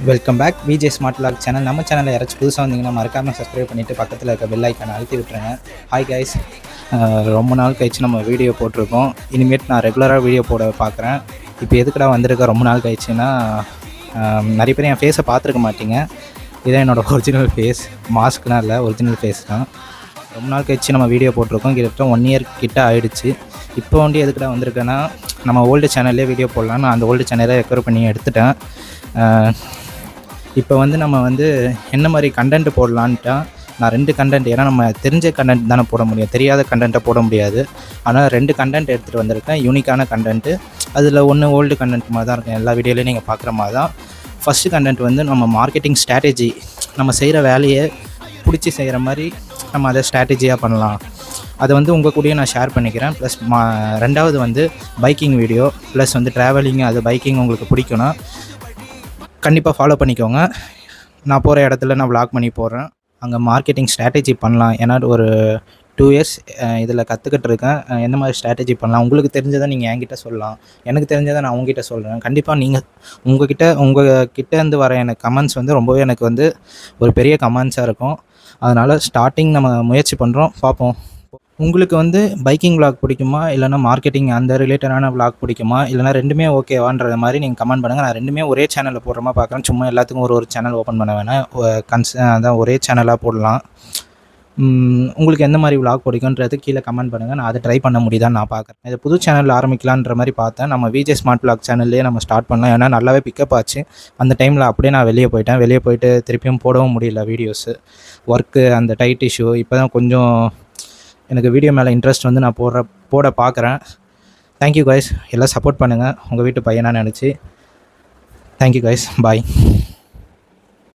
Welcome back VJ smart vlog channel. நம்ம சேனலில் யாராச்சும் புதுசாக வந்தீங்கன்னா மறக்காமல் சப்ஸ்கிரைப் பண்ணிவிட்டு பக்கத்தில் இருக்க பெல் ஐக்கானை அழுத்தி விட்டுருங்க. ஹாய் கைஸ், ரொம்ப நாள் கழிச்சு நம்ம வீடியோ போட்டிருக்கோம். இனிமேட்டு நான் ரெகுலராக வீடியோ போட பார்க்குறேன். இப்போ எதுக்குடா வந்திருக்க ரொம்ப நாள் கழிச்சுன்னா, நிறைய பேர் என் ஃபேஸை பார்த்துருக்க மாட்டீங்க. இதான் என்னோடய ஒரிஜினல் ஃபேஸ், மாஸ்க்லாம் இல்லை, ஒரிஜினல் ஃபேஸ் தான். ரொம்ப நாள் கழிச்சு நம்ம வீடியோ போட்டிருக்கோம். கிட்டத்தட்ட 1 இயர் கிட்ட ஆகிடுச்சு. இப்போ வந்து எதுக்குடா வந்திருக்கேன்னா, நம்ம ஓல்டு சேனல்லே வீடியோ போடலாம். நான் அந்த ஓல்டு சேனலை ரெக்கவர் பண்ணி எடுத்துட்டேன். இப்போ வந்து நம்ம வந்து என்ன மாதிரி கண்டென்ட் போடலான்ட்டா, நான் 2 கண்டென்ட், ஏன்னா நம்ம தெரிஞ்ச கண்டென்ட் தானே போட முடியும், தெரியாத கண்டென்ட்டை போட முடியாது. ஆனால் 2 கண்டென்ட் எடுத்துகிட்டு வந்திருக்கேன், யூனிக்கான கண்டென்ட்டு. அதில் ஒன்று ஓல்டு கண்டென்ட் மாதிரி தான் இருக்கும், எல்லா வீடியோலையும் நீங்கள் பார்க்குற மாதிரி தான். ஃபஸ்ட்டு கண்டென்ட் வந்து நம்ம மார்க்கெட்டிங் ஸ்ட்ராட்டஜி, நம்ம செய்கிற வேலையை பிடிச்சி செய்கிற மாதிரி நம்ம அதை ஸ்ட்ராட்டஜியாக பண்ணலாம். அதை வந்து உங்கள் கூடயும் நான் ஷேர் பண்ணிக்கிறேன். ப்ளஸ் ரெண்டாவது வந்து பைக்கிங் வீடியோ, ப்ளஸ் வந்து ட்ராவலிங், அது பைக்கிங் உங்களுக்கு பிடிக்கும்னா கண்டிப்பாக ஃபாலோ பண்ணிக்கோங்க. நான் போகிற இடத்துல நான் விளாக் பண்ணி போடுறேன். அங்கே மார்க்கெட்டிங் ஸ்ட்ராட்டஜி பண்ணலாம். ஏன்னா ஒரு 2 இயர்ஸ் இதில் கற்றுக்கிட்டு இருக்கேன். எந்த மாதிரி ஸ்ட்ராட்டஜி பண்ணலாம், உங்களுக்கு தெரிஞ்சதை நீங்கள் என்கிட்ட சொல்லலாம், எனக்கு தெரிஞ்சதை நான் உங்ககிட்ட சொல்கிறேன். கண்டிப்பாக நீங்கள் உங்ககிட்டேருந்து வர எனக்கு கமெண்ட்ஸ் வந்து ரொம்பவே எனக்கு வந்து ஒரு பெரிய கமெண்ட்ஸாக இருக்கும். அதனால் ஸ்டார்டிங் நம்ம முயற்சி பண்ணுறோம், பார்ப்போம். உங்களுக்கு வந்து பைக்கிங் விளாக் பிடிக்குமா, இல்லைனா மார்க்கெட்டிங் அந்த ரிலேட்டடான விளாக் பிடிக்குமா, இல்லைனா ரெண்டுமே ஓகேவான்ற மாதிரி நீங்கள் கமெண்ட் பண்ணுங்கள். நான் ரெண்டுமே ஒரே சேனலில் போடுற மாதிரி பார்க்குறேன். சும்மா எல்லாத்துக்கும் ஒரு சேனல் ஓப்பன் பண்ண வேணாம், அதான் ஒரே சேனலாக போடலாம். உங்களுக்கு எந்த மாதிரி விளாக் பிடிக்குன்றது கீழே கமெண்ட் பண்ணுங்கள். நான் அதை ட்ரை பண்ண முடியுதான்னு நான் பார்க்குறேன். இதை புது சேனலில் ஆரம்பிக்கலான்ற மாதிரி பார்த்தேன். நம்ம விஜே ஸ்மார்ட் வ்ளாக் சேனல்லே நம்ம ஸ்டார்ட் பண்ணலாம். ஏன்னா நல்லாவே பிக்கப் ஆச்சு. அந்த டைமில் அப்படியே நான் வெளியே போயிட்டு திருப்பியும் போடவும் முடியல வீடியோஸு, ஒர்க்கு, அந்த டைட் இஷ்யூ. இப்போ தான் கொஞ்சம் எனக்கு வீடியோ மேலே இன்ட்ரெஸ்ட் வந்து நான் போட பார்க்குறேன். தேங்க்யூ கைஸ், எல்லாம் சப்போர்ட் பண்ணுங்கள் உங்கள் வீட்டு பையனாக நினச்சி. தேங்க்யூ கைஸ், பாய்.